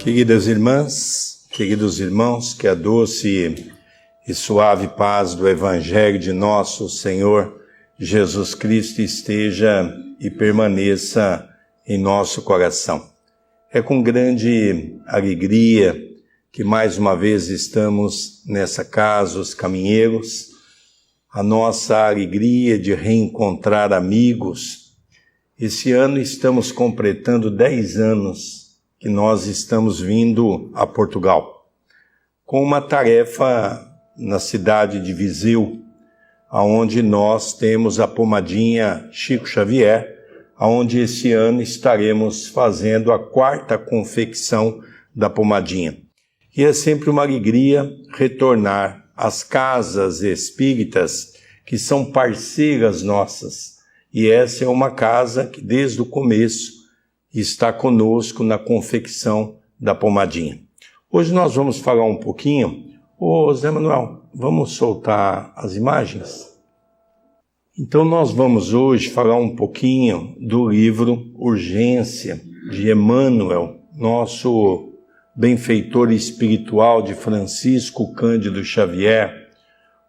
Queridas irmãs, queridos irmãos, que a doce e suave paz do Evangelho de nosso Senhor Jesus Cristo esteja e permaneça em nosso coração. É com grande alegria que mais uma vez estamos nessa casa, os caminheiros, a nossa alegria de reencontrar amigos. Esse ano estamos completando 10 anos que nós estamos vindo a Portugal, com uma tarefa na cidade de Viseu, onde nós temos a pomadinha Chico Xavier, onde esse ano estaremos fazendo a 4ª confecção da pomadinha. E é sempre uma alegria retornar às casas espíritas que são parceiras nossas. E essa é uma casa que desde o começo está conosco na confecção da pomadinha. Hoje nós vamos falar um pouquinho. Zé Manuel, vamos soltar as imagens? Então nós vamos hoje falar um pouquinho do livro Urgência, de Emmanuel, nosso benfeitor espiritual de Francisco Cândido Xavier.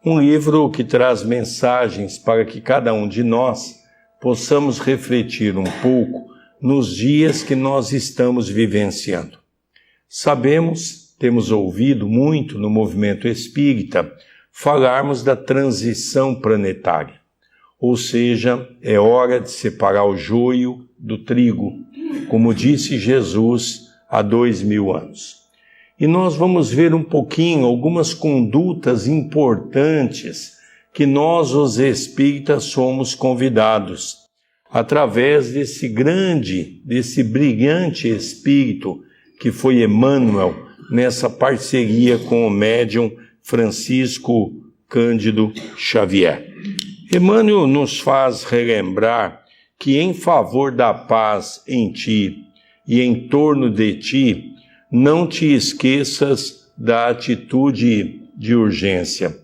Um livro que traz mensagens para que cada um de nós possamos refletir um pouco nos dias que nós estamos vivenciando. Sabemos, temos ouvido muito no movimento espírita, falarmos da transição planetária. Ou seja, é hora de separar o joio do trigo, como disse Jesus há 2000 anos. E nós vamos ver um pouquinho algumas condutas importantes que nós, os espíritas, somos convidados através desse brilhante espírito que foi Emmanuel, nessa parceria com o médium Francisco Cândido Xavier. Emmanuel nos faz relembrar que em favor da paz em ti e em torno de ti, não te esqueças da atitude de urgência.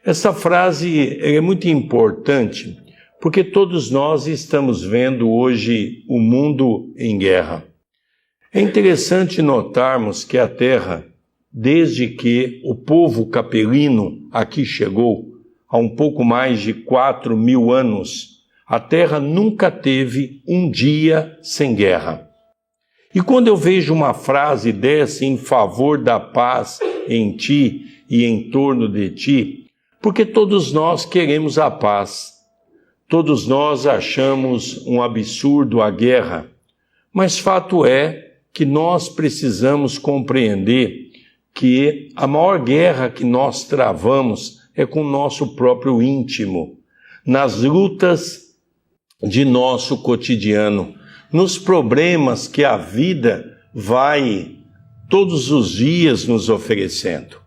Essa frase é muito importante, porque todos nós estamos vendo hoje o mundo em guerra. É interessante notarmos que a Terra, desde que o povo capelino aqui chegou, há um pouco mais de 4.000 anos, a Terra nunca teve um dia sem guerra. E quando eu vejo uma frase dessa em favor da paz em ti e em torno de ti, porque todos nós queremos a paz. Todos nós achamos um absurdo a guerra, mas fato é que nós precisamos compreender que a maior guerra que nós travamos é com o nosso próprio íntimo, nas lutas de nosso cotidiano, nos problemas que a vida vai todos os dias nos oferecendo.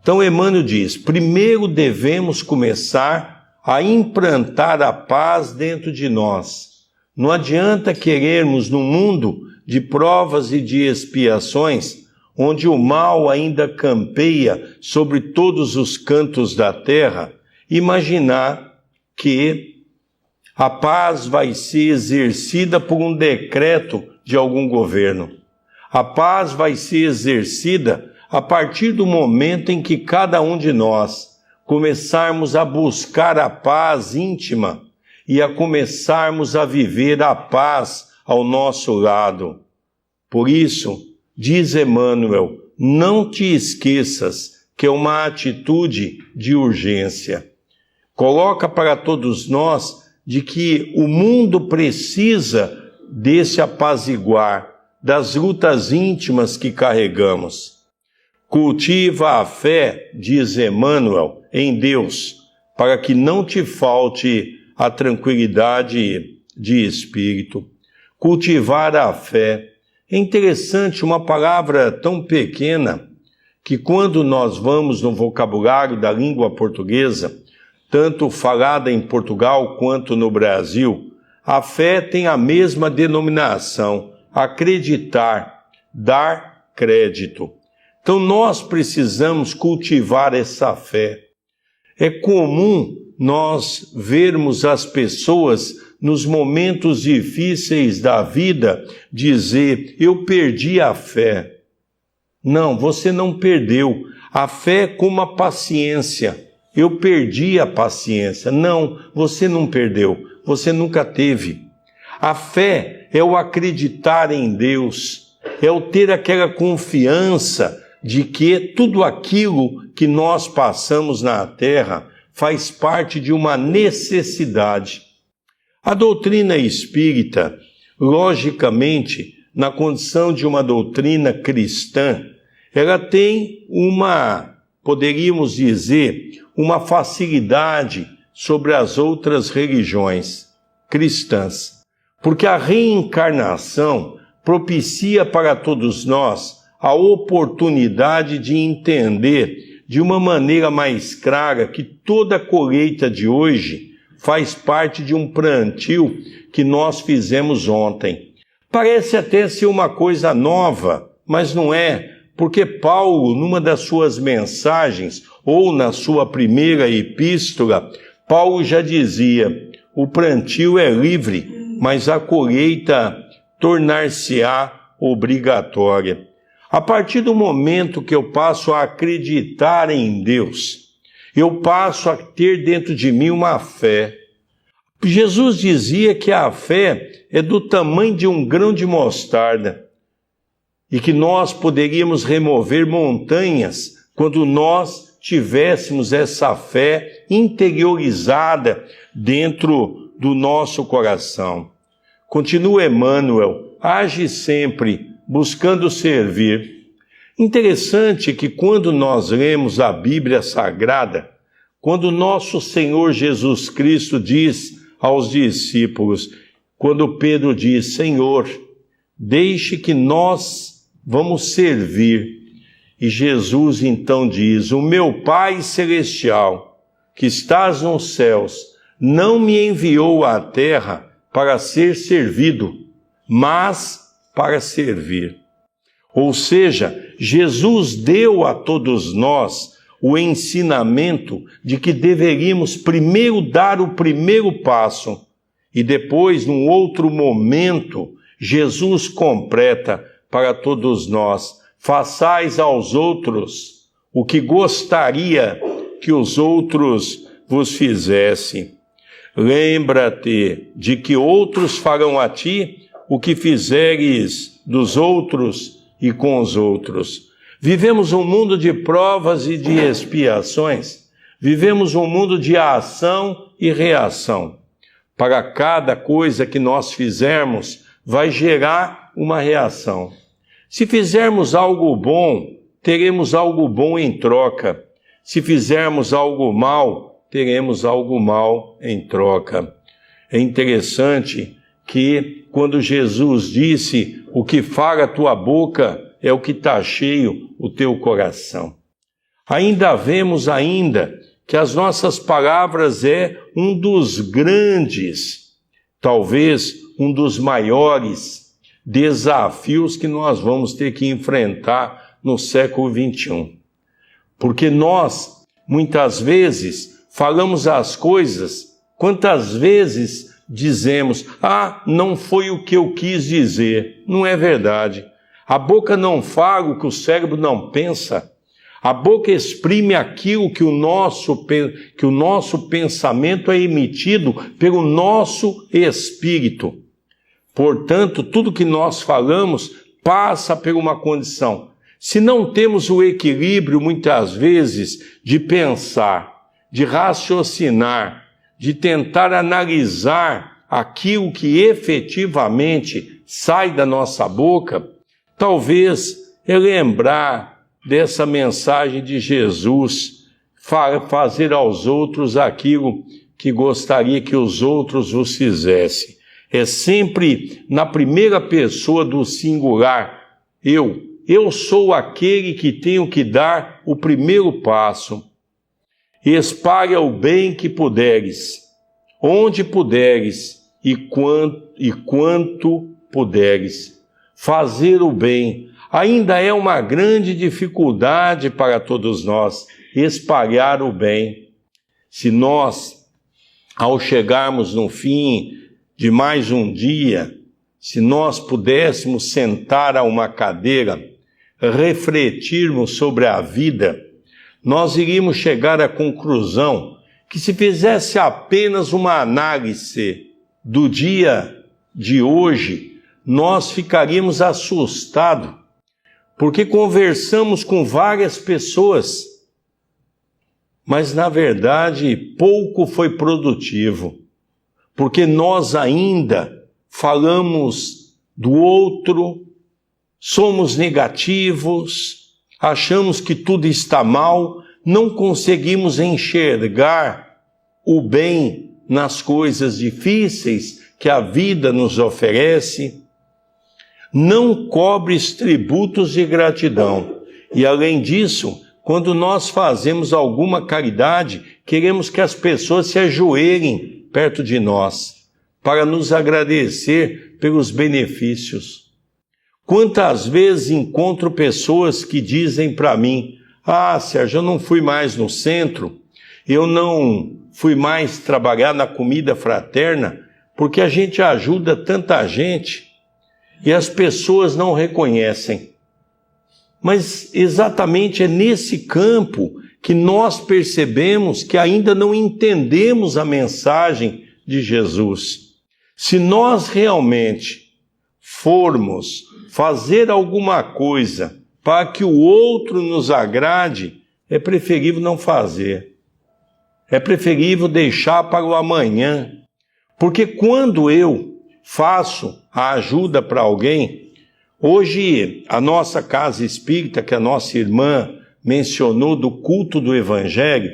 Então Emmanuel diz, primeiro devemos começar a implantar a paz dentro de nós. Não adianta querermos num mundo de provas e de expiações, onde o mal ainda campeia sobre todos os cantos da terra, imaginar que a paz vai ser exercida por um decreto de algum governo. A paz vai ser exercida a partir do momento em que cada um de nós começarmos a buscar a paz íntima e a começarmos a viver a paz ao nosso lado. Por isso, diz Emmanuel, não te esqueças que é uma atitude de urgência. Coloca para todos nós de que o mundo precisa desse apaziguar, das lutas íntimas que carregamos. Cultiva a fé, diz Emmanuel, em Deus, para que não te falte a tranquilidade de espírito. Cultivar a fé. É interessante, uma palavra tão pequena, que quando nós vamos no vocabulário da língua portuguesa, tanto falada em Portugal quanto no Brasil, a fé tem a mesma denominação, acreditar, dar crédito. Então nós precisamos cultivar essa fé. É comum nós vermos as pessoas nos momentos difíceis da vida dizer, eu perdi a fé. Não, você não perdeu. A fé é como a paciência. Eu perdi a paciência. Não, você não perdeu. Você nunca teve. A fé é o acreditar em Deus. É o ter aquela confiança de que tudo aquilo que nós passamos na terra faz parte de uma necessidade. A doutrina espírita, logicamente, na condição de uma doutrina cristã, ela tem poderíamos dizer, uma facilidade sobre as outras religiões cristãs, porque a reencarnação propicia para todos nós a oportunidade de entender de uma maneira mais clara que toda a colheita de hoje faz parte de um plantio que nós fizemos ontem. Parece até ser uma coisa nova, mas não é, porque Paulo, numa das suas mensagens, ou na sua primeira epístola, Paulo já dizia: o plantio é livre, mas a colheita tornar-se-á obrigatória. A partir do momento que eu passo a acreditar em Deus, eu passo a ter dentro de mim uma fé. Jesus dizia que a fé é do tamanho de um grão de mostarda e que nós poderíamos remover montanhas quando nós tivéssemos essa fé interiorizada dentro do nosso coração. Continua Emmanuel, age sempre buscando servir. Interessante que quando nós lemos a Bíblia Sagrada, quando nosso Senhor Jesus Cristo diz aos discípulos, quando Pedro diz: Senhor, deixe que nós vamos servir. E Jesus então diz: o meu Pai Celestial, que estás nos céus, não me enviou à terra para ser servido, mas para servir. Ou seja, Jesus deu a todos nós o ensinamento de que deveríamos primeiro dar o primeiro passo e depois, num outro momento, Jesus completa para todos nós: façais aos outros o que gostaria que os outros vos fizessem. Lembra-te de que outros farão a ti o que fizeres dos outros e com os outros. Vivemos um mundo de provas e de expiações. Vivemos um mundo de ação e reação. Para cada coisa que nós fizermos, vai gerar uma reação. Se fizermos algo bom, teremos algo bom em troca. Se fizermos algo mal, teremos algo mal em troca. É interessante que quando Jesus disse: o que fala a tua boca é o que está cheio o teu coração. Ainda vemos que as nossas palavras é um dos grandes, talvez um dos maiores desafios que nós vamos ter que enfrentar no século XXI. Porque nós, muitas vezes, falamos as coisas, quantas vezes dizemos: não foi o que eu quis dizer. Não é verdade. A boca não fala o que o cérebro não pensa. A boca exprime aquilo que o nosso pensamento é emitido pelo nosso espírito. Portanto, tudo que nós falamos passa por uma condição. Se não temos o equilíbrio, muitas vezes, de pensar, de raciocinar, de tentar analisar aquilo que efetivamente sai da nossa boca, talvez é lembrar dessa mensagem de Jesus, fazer aos outros aquilo que gostaria que os outros vos fizessem. É sempre na primeira pessoa do singular. Eu sou aquele que tenho que dar o primeiro passo. Espalha o bem que puderes, onde puderes e quanto puderes. Fazer o bem ainda é uma grande dificuldade para todos nós, espalhar o bem. Se nós, ao chegarmos no fim de mais um dia, se nós pudéssemos sentar a uma cadeira, refletirmos sobre a vida, nós iríamos chegar à conclusão que se fizesse apenas uma análise do dia de hoje, nós ficaríamos assustados, porque conversamos com várias pessoas, mas na verdade pouco foi produtivo, porque nós ainda falamos do outro, somos negativos, achamos que tudo está mal, não conseguimos enxergar o bem nas coisas difíceis que a vida nos oferece. Não cobres tributos de gratidão. E além disso, quando nós fazemos alguma caridade, queremos que as pessoas se ajoelhem perto de nós, para nos agradecer pelos benefícios. Quantas vezes encontro pessoas que dizem para mim: ah, Sérgio, eu não fui mais no centro, eu não fui mais trabalhar na comida fraterna, porque a gente ajuda tanta gente e as pessoas não reconhecem. Mas exatamente é nesse campo que nós percebemos que ainda não entendemos a mensagem de Jesus. Se nós realmente formos fazer alguma coisa para que o outro nos agrade, é preferível não fazer. É preferível deixar para o amanhã. Porque quando eu faço a ajuda para alguém, hoje a nossa casa espírita, que a nossa irmã mencionou do culto do Evangelho,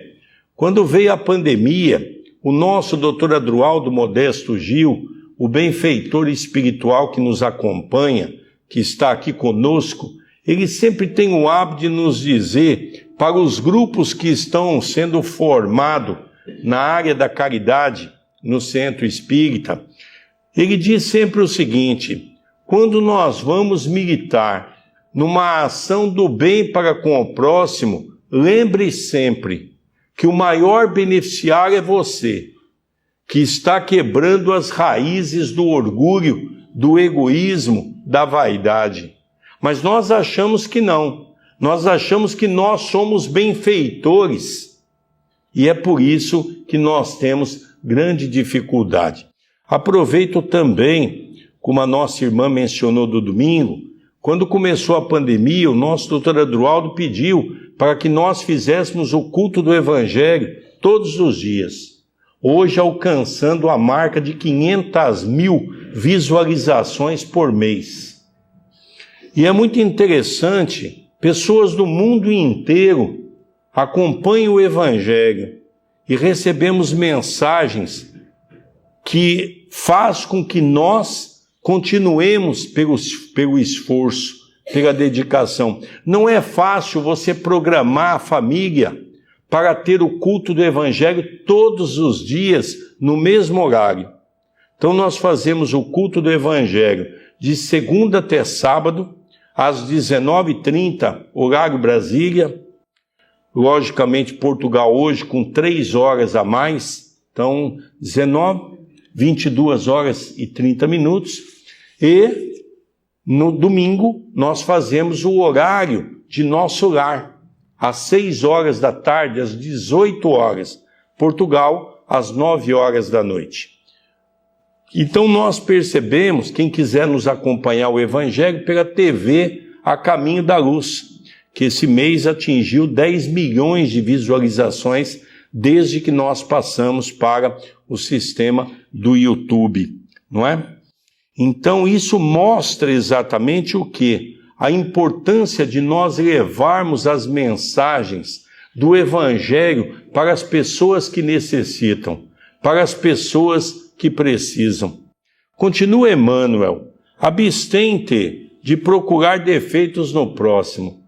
quando veio a pandemia, o nosso doutor Adroaldo Modesto Gil, o benfeitor espiritual que nos acompanha, que está aqui conosco, ele sempre tem o hábito de nos dizer, para os grupos que estão sendo formados na área da caridade, no centro espírita, ele diz sempre o seguinte: quando nós vamos militar numa ação do bem para com o próximo, lembre sempre que o maior beneficiário é você, que está quebrando as raízes do orgulho, do egoísmo, da vaidade. Mas nós achamos que não. Nós achamos que nós somos benfeitores. E é por isso que nós temos grande dificuldade. Aproveito também, como a nossa irmã mencionou do domingo, quando começou a pandemia, o nosso doutor Adroaldo pediu para que nós fizéssemos o culto do Evangelho todos os dias. Hoje alcançando a marca de 500.000 visualizações por mês. E é muito interessante, pessoas do mundo inteiro acompanham o Evangelho e recebemos mensagens que faz com que nós continuemos pelo esforço, pela dedicação. Não é fácil você programar a família para ter o culto do Evangelho todos os dias no mesmo horário. Então nós fazemos o culto do Evangelho de segunda até sábado, às 19h30, horário Brasília. Logicamente, Portugal hoje com 3 horas a mais, então 22 horas e 30 minutos. E no domingo nós fazemos o horário de nosso lar, às 6 horas da tarde, às 18 horas. Portugal, às 9 horas da noite. Então nós percebemos, quem quiser nos acompanhar o Evangelho pela TV A Caminho da Luz, que esse mês atingiu 10 milhões de visualizações desde que nós passamos para o sistema do YouTube, não é? Então isso mostra exatamente o quê? A importância de nós levarmos as mensagens do Evangelho para as pessoas que necessitam, para as pessoas que precisam. Continua Emmanuel: abstente de procurar defeitos no próximo.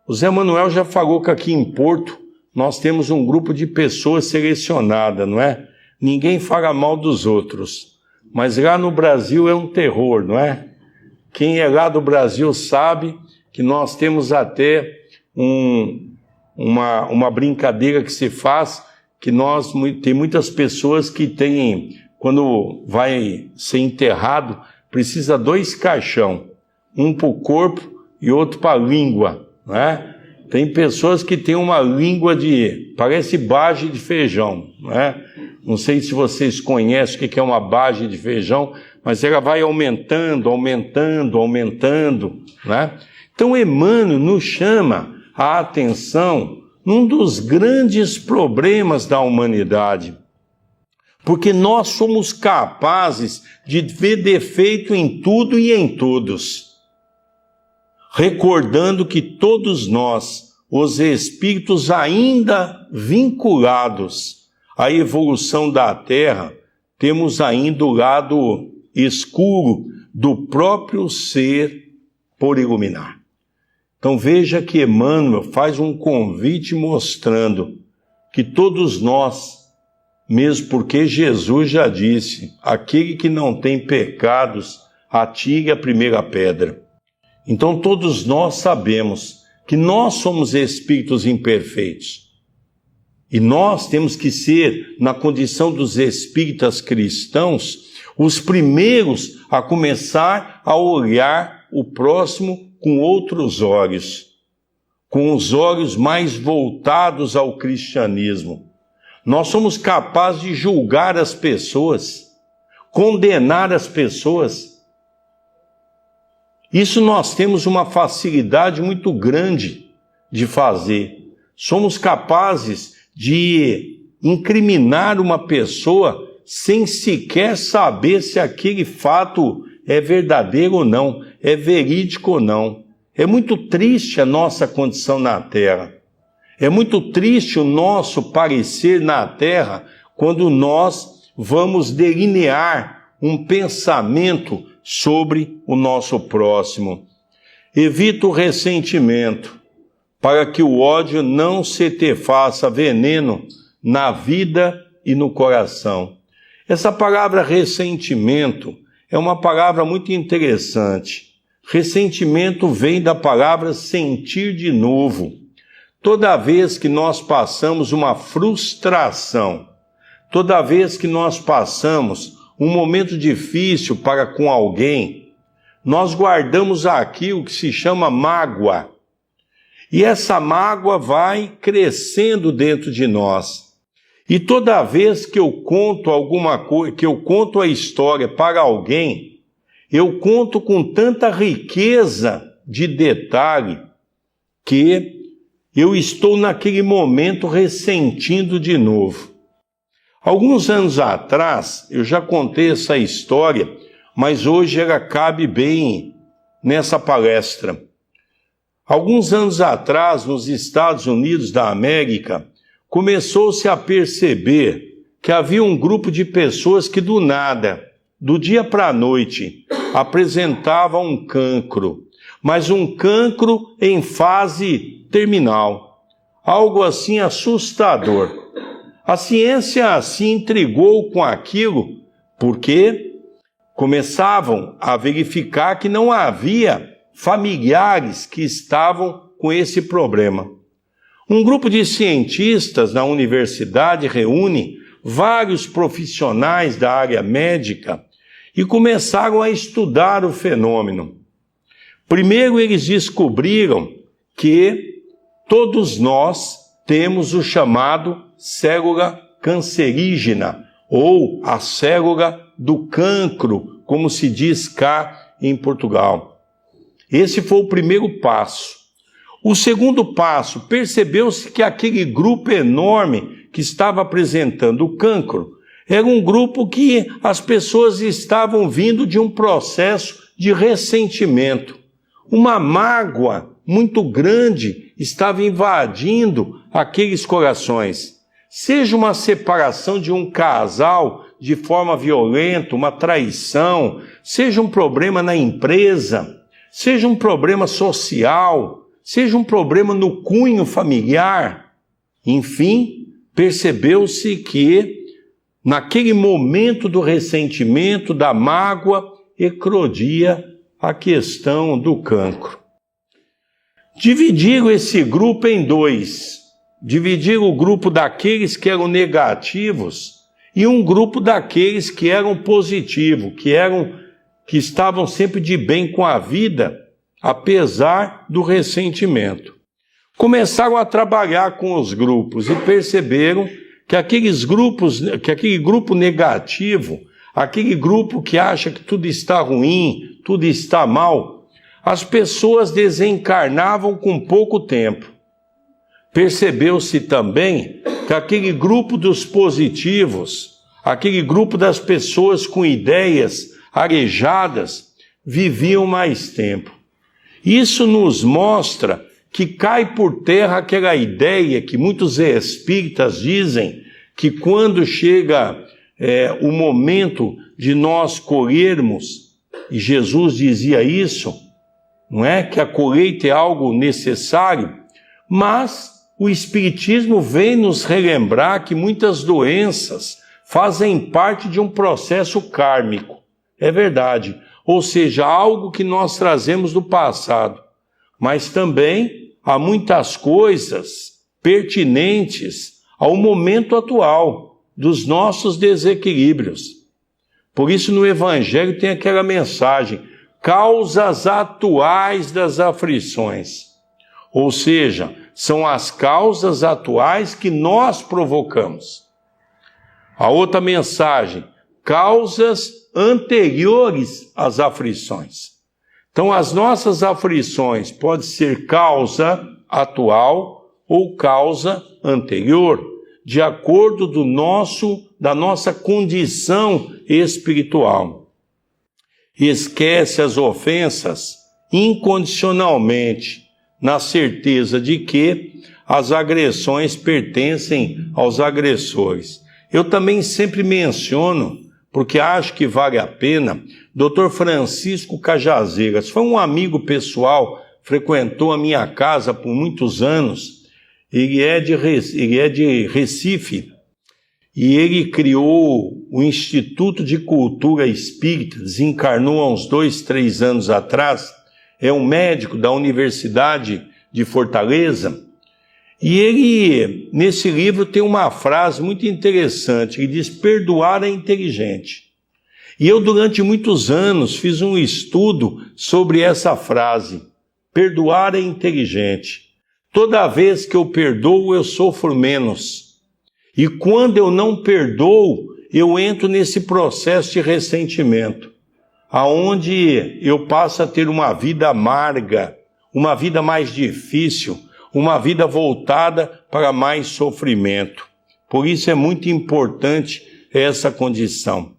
O Zé Manuel já falou que aqui em Porto nós temos um grupo de pessoas selecionadas, não é? Ninguém fala mal dos outros. Mas lá no Brasil é um terror, não é? Quem é lá do Brasil sabe que nós temos até uma brincadeira que se faz, que tem muitas pessoas que têm, quando vai ser enterrado, precisa 2 caixão, um para o corpo e outro para língua, né? Tem pessoas que têm uma língua parece bage de feijão, né? Não sei se vocês conhecem o que é uma bage de feijão, mas ela vai aumentando, né? Então Emmanuel nos chama a atenção num dos grandes problemas da humanidade, porque nós somos capazes de ver defeito em tudo e em todos, recordando que todos nós, os espíritos ainda vinculados à evolução da Terra, temos ainda o lado escuro do próprio ser por iluminar. Então veja que Emmanuel faz um convite mostrando que todos nós, mesmo porque Jesus já disse, aquele que não tem pecados, atire a primeira pedra. Então todos nós sabemos que nós somos espíritos imperfeitos. E nós temos que ser, na condição dos espíritas cristãos, os primeiros a começar a olhar o próximo com outros olhos, com os olhos mais voltados ao cristianismo. Nós somos capazes de julgar as pessoas, condenar as pessoas. Isso nós temos uma facilidade muito grande de fazer. Somos capazes de incriminar uma pessoa sem sequer saber se aquele fato é verdadeiro ou não, é verídico ou não. É muito triste a nossa condição na Terra. É muito triste o nosso parecer na Terra quando nós vamos delinear um pensamento sobre o nosso próximo. Evita o ressentimento, para que o ódio não se te faça veneno na vida e no coração. Essa palavra ressentimento é uma palavra muito interessante. Ressentimento vem da palavra sentir de novo. Toda vez que nós passamos uma frustração, toda vez que nós passamos um momento difícil para com alguém, nós guardamos aquilo que se chama mágoa. E essa mágoa vai crescendo dentro de nós. E toda vez que eu conto alguma coisa, que eu conto a história para alguém, eu conto com tanta riqueza de detalhe que eu estou naquele momento ressentindo de novo. Alguns anos atrás, eu já contei essa história, mas hoje ela cabe bem nessa palestra. Alguns anos atrás, nos Estados Unidos da América, começou-se a perceber que havia um grupo de pessoas que do nada, do dia para a noite, apresentavam um cancro, mas um cancro em fase terminal, algo assim assustador. A ciência se intrigou com aquilo porque começavam a verificar que não havia familiares que estavam com esse problema. Um grupo de cientistas na universidade reúne vários profissionais da área médica e começaram a estudar o fenômeno. Primeiro, eles descobriram que todos nós temos o chamado célula cancerígena, ou a célula do cancro, como se diz cá em Portugal. Esse foi o primeiro passo. O segundo passo, percebeu-se que aquele grupo enorme que estava apresentando o cancro era um grupo que as pessoas estavam vindo de um processo de ressentimento. Uma mágoa muito grande estava invadindo aqueles corações. Seja uma separação de um casal de forma violenta, uma traição, seja um problema na empresa, seja um problema social, seja um problema no cunho familiar. Enfim, percebeu-se que naquele momento do ressentimento, da mágoa, eclodia a questão do cancro. Dividiram esse grupo em dois. Dividiram o grupo daqueles que eram negativos e um grupo daqueles que eram positivos, que estavam sempre de bem com a vida apesar do ressentimento. Começaram a trabalhar com os grupos e perceberam que aquele grupo negativo, aquele grupo que acha que tudo está ruim, tudo está mal, as pessoas desencarnavam com pouco tempo. Percebeu-se também que aquele grupo dos positivos, aquele grupo das pessoas com ideias arejadas, viviam mais tempo. Isso nos mostra que cai por terra aquela ideia que muitos espíritas dizem que quando chega o momento de nós colhermos, e Jesus dizia isso, não é? Que a colheita é algo necessário, mas o Espiritismo vem nos relembrar que muitas doenças fazem parte de um processo kármico. É verdade, ou seja, algo que nós trazemos do passado. Mas também há muitas coisas pertinentes ao momento atual dos nossos desequilíbrios. Por isso no Evangelho tem aquela mensagem, causas atuais das aflições. Ou seja, são as causas atuais que nós provocamos. A outra mensagem, causas anteriores às aflições. Então, as nossas aflições podem ser causa atual ou causa anterior, de acordo da nossa condição espiritual. Esquece as ofensas incondicionalmente, na certeza de que as agressões pertencem aos agressores. Eu também sempre menciono, porque acho que vale a pena, Dr. Francisco Cajazeiras. Foi um amigo pessoal, frequentou a minha casa por muitos anos. Ele é de Recife e ele criou o Instituto de Cultura Espírita, desencarnou há uns 2, 3 anos atrás. É um médico da Universidade de Fortaleza. E ele, nesse livro, tem uma frase muito interessante, ele diz, perdoar é inteligente. E eu, durante muitos anos, fiz um estudo sobre essa frase, perdoar é inteligente. Toda vez que eu perdoo, eu sofro menos. E quando eu não perdoo, eu entro nesse processo de ressentimento, aonde eu passo a ter uma vida amarga, uma vida mais difícil, uma vida voltada para mais sofrimento. Por isso é muito importante essa condição.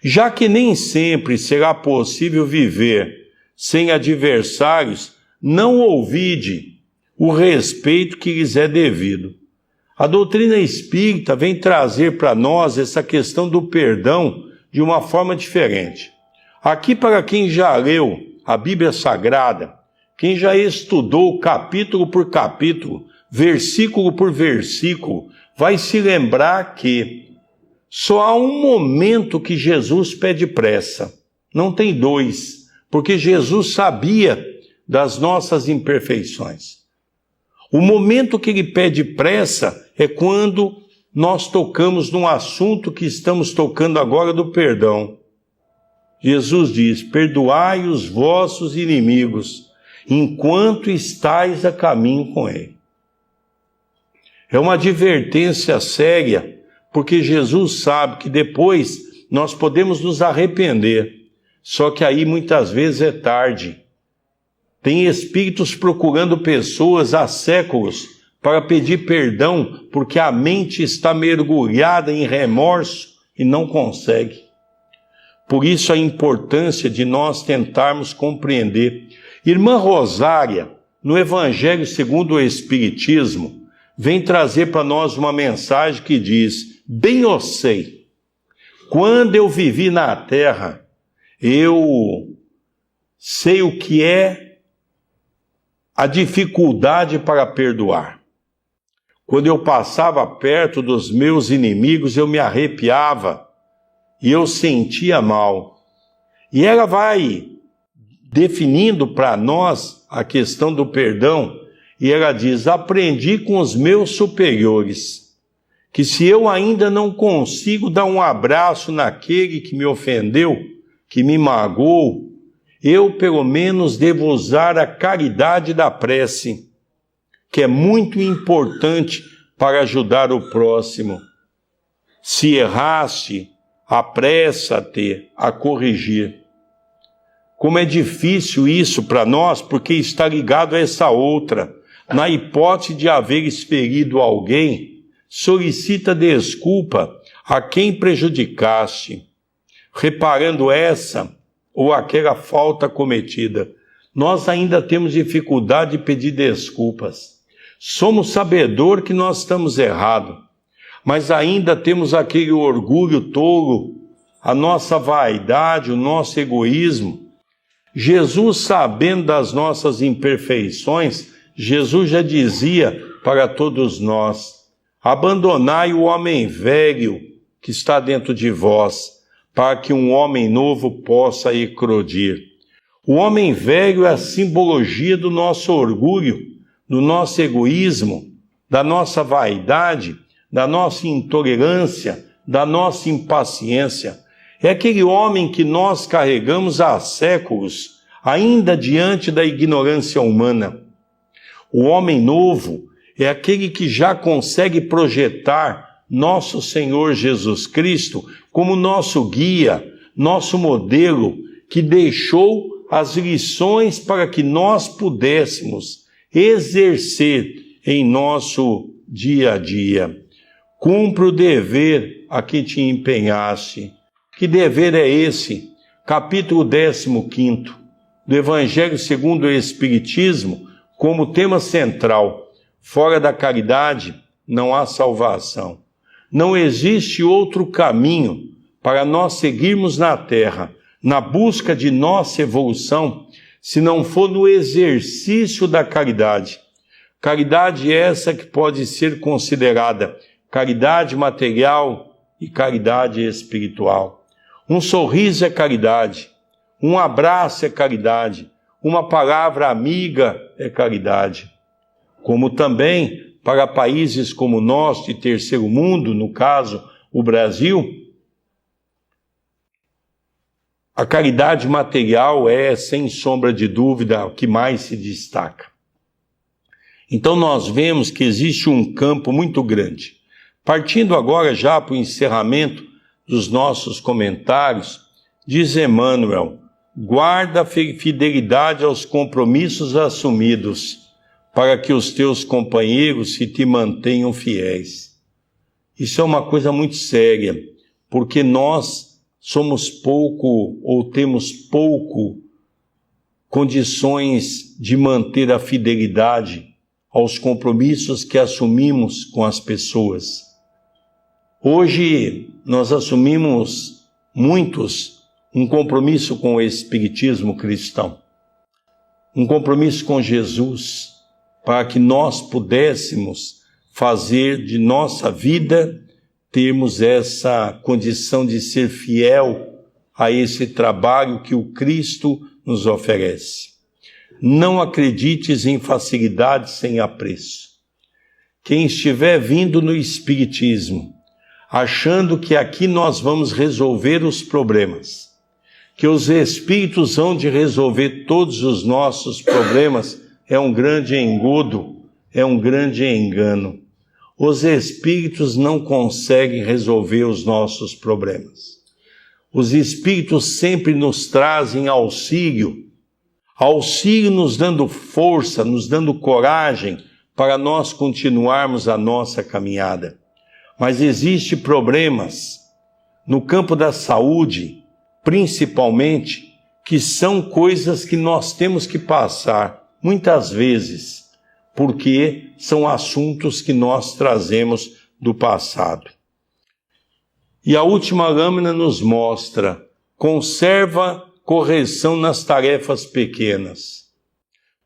Já que nem sempre será possível viver sem adversários, não ouvide o respeito que lhes é devido. A doutrina espírita vem trazer para nós essa questão do perdão de uma forma diferente. Aqui, para quem já leu a Bíblia Sagrada, quem já estudou capítulo por capítulo, versículo por versículo, vai se lembrar que só há um momento que Jesus pede pressa. Não tem dois, porque Jesus sabia das nossas imperfeições. O momento que ele pede pressa é quando nós tocamos num assunto que estamos tocando agora do perdão. Jesus diz, perdoai os vossos inimigos, enquanto estais a caminho com ele. É uma advertência séria, porque Jesus sabe que depois nós podemos nos arrepender, só que aí muitas vezes é tarde. Tem espíritos procurando pessoas há séculos para pedir perdão, porque a mente está mergulhada em remorso e não consegue. Por isso a importância de nós tentarmos compreender. Irmã Rosária, no Evangelho segundo o Espiritismo, vem trazer para nós uma mensagem que diz, bem eu sei, quando eu vivi na Terra, eu sei o que é a dificuldade para perdoar. Quando eu passava perto dos meus inimigos, eu me arrepiava e eu sentia mal. E ela vai definindo para nós a questão do perdão, e ela diz, aprendi com os meus superiores, que se eu ainda não consigo dar um abraço naquele que me ofendeu, que me magoou, eu pelo menos devo usar a caridade da prece, que é muito importante para ajudar o próximo. Se erraste, apressa-te a corrigir. Como é difícil isso para nós, porque está ligado a essa outra. Na hipótese de haveres ferido alguém, solicita desculpa a quem prejudicaste, reparando essa ou aquela falta cometida. Nós ainda temos dificuldade de pedir desculpas. Somos sabedor que nós estamos errados, mas ainda temos aquele orgulho tolo, a nossa vaidade, o nosso egoísmo. Jesus, sabendo das nossas imperfeições, Jesus já dizia para todos nós: abandonai o homem velho que está dentro de vós, para que um homem novo possa eclodir. O homem velho é a simbologia do nosso orgulho, do nosso egoísmo, da nossa vaidade, da nossa intolerância, da nossa impaciência. É aquele homem que nós carregamos há séculos, ainda diante da ignorância humana. O homem novo é aquele que já consegue projetar nosso Senhor Jesus Cristo como nosso guia, nosso modelo, que deixou as lições para que nós pudéssemos exercer em nosso dia a dia. Cumpre o dever a que te empenhaste. Que dever é esse? Capítulo 15 do Evangelho segundo o Espiritismo, como tema central: fora da caridade não há salvação. Não existe outro caminho para nós seguirmos na terra, na busca de nossa evolução, se não for no exercício da caridade. Caridade essa que pode ser considerada caridade material e caridade espiritual. Um sorriso é caridade, um abraço é caridade, uma palavra amiga é caridade. Como também para países como o nosso, de terceiro mundo, no caso, o Brasil, a caridade material é, sem sombra de dúvida, o que mais se destaca. Então nós vemos que existe um campo muito grande. Partindo agora já para o encerramento dos nossos comentários, diz Emmanuel: guarda a fidelidade aos compromissos assumidos, para que os teus companheiros se te mantenham fiéis. Isso é uma coisa muito séria, porque nós somos pouco ou temos pouco condições de manter a fidelidade aos compromissos que assumimos com as pessoas. Hoje nós assumimos muitos um compromisso com o Espiritismo cristão, um compromisso com Jesus, para que nós pudéssemos fazer de nossa vida, termos essa condição de ser fiel a esse trabalho que o Cristo nos oferece. Não acredites em facilidade sem apreço. Quem estiver vindo no Espiritismo, achando que aqui nós vamos resolver os problemas, que os Espíritos hão de resolver todos os nossos problemas, é um grande engodo, é um grande engano. Os Espíritos não conseguem resolver os nossos problemas. Os Espíritos sempre nos trazem auxílio nos dando força, nos dando coragem para nós continuarmos a nossa caminhada. Mas existem problemas no campo da saúde, principalmente, que são coisas que nós temos que passar, muitas vezes, porque são assuntos que nós trazemos do passado. E a última lâmina nos mostra: conserva correção nas tarefas pequenas,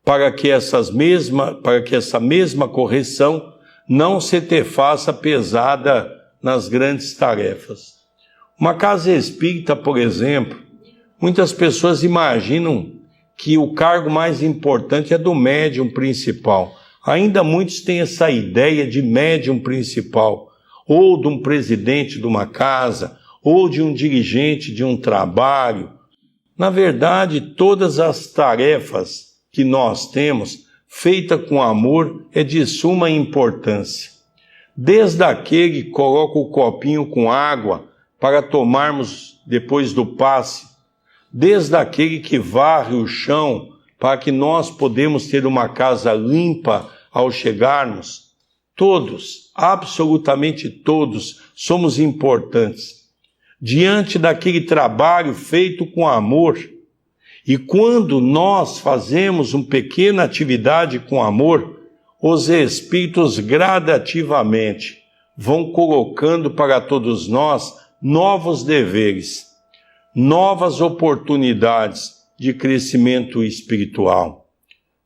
para que essa mesma correção não se te faça pesada nas grandes tarefas. Uma casa espírita, por exemplo, muitas pessoas imaginam que o cargo mais importante é do médium principal. Ainda muitos têm essa ideia de médium principal, ou de um presidente de uma casa, ou de um dirigente de um trabalho. Na verdade, todas as tarefas que nós temos, feitas com amor, é de suma importância. Desde aquele que coloca o copinho com água para tomarmos depois do passe, desde aquele que varre o chão para que nós podemos ter uma casa limpa ao chegarmos, todos, absolutamente todos, somos importantes. Diante daquele trabalho feito com amor, e quando nós fazemos uma pequena atividade com amor, os Espíritos gradativamente vão colocando para todos nós novos deveres, novas oportunidades de crescimento espiritual.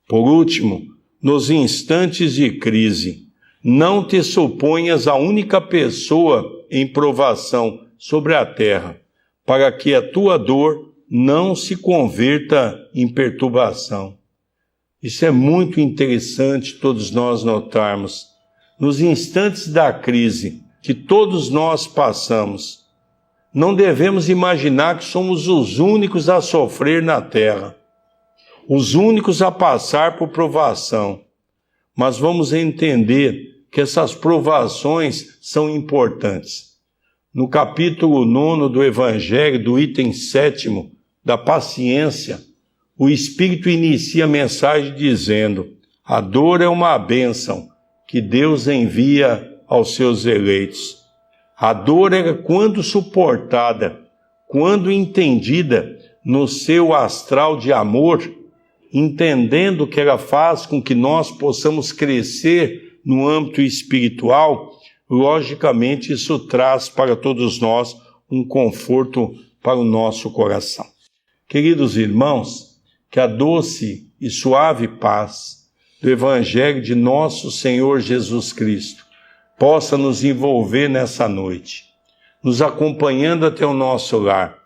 Por último, nos instantes de crise, não te suponhas a única pessoa em provação sobre a terra, para que a tua dor não se converta em perturbação. Isso é muito interessante todos nós notarmos. Nos instantes da crise que todos nós passamos, não devemos imaginar que somos os únicos a sofrer na terra, os únicos a passar por provação, mas vamos entender que essas provações são importantes. No capítulo 9 do Evangelho, do item 7, da paciência, o Espírito inicia a mensagem dizendo: a dor é uma bênção que Deus envia aos seus eleitos. A dor é quando suportada, quando entendida no seu astral de amor, entendendo que ela faz com que nós possamos crescer no âmbito espiritual, logicamente isso traz para todos nós um conforto para o nosso coração. Queridos irmãos, que a doce e suave paz do Evangelho de nosso Senhor Jesus Cristo possa nos envolver nessa noite, nos acompanhando até o nosso lar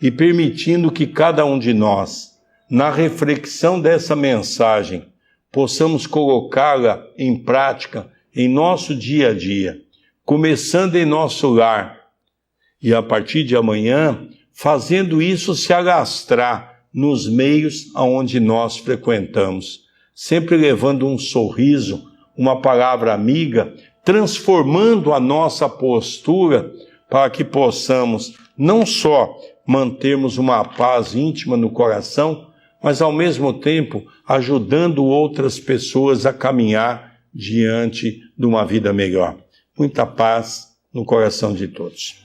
e permitindo que cada um de nós, na reflexão dessa mensagem, possamos colocá-la em prática em nosso dia a dia, começando em nosso lar e a partir de amanhã, fazendo isso se alastrar nos meios aonde nós frequentamos, sempre levando um sorriso, uma palavra amiga, transformando a nossa postura para que possamos não só mantermos uma paz íntima no coração, mas ao mesmo tempo ajudando outras pessoas a caminhar diante de uma vida melhor. Muita paz no coração de todos.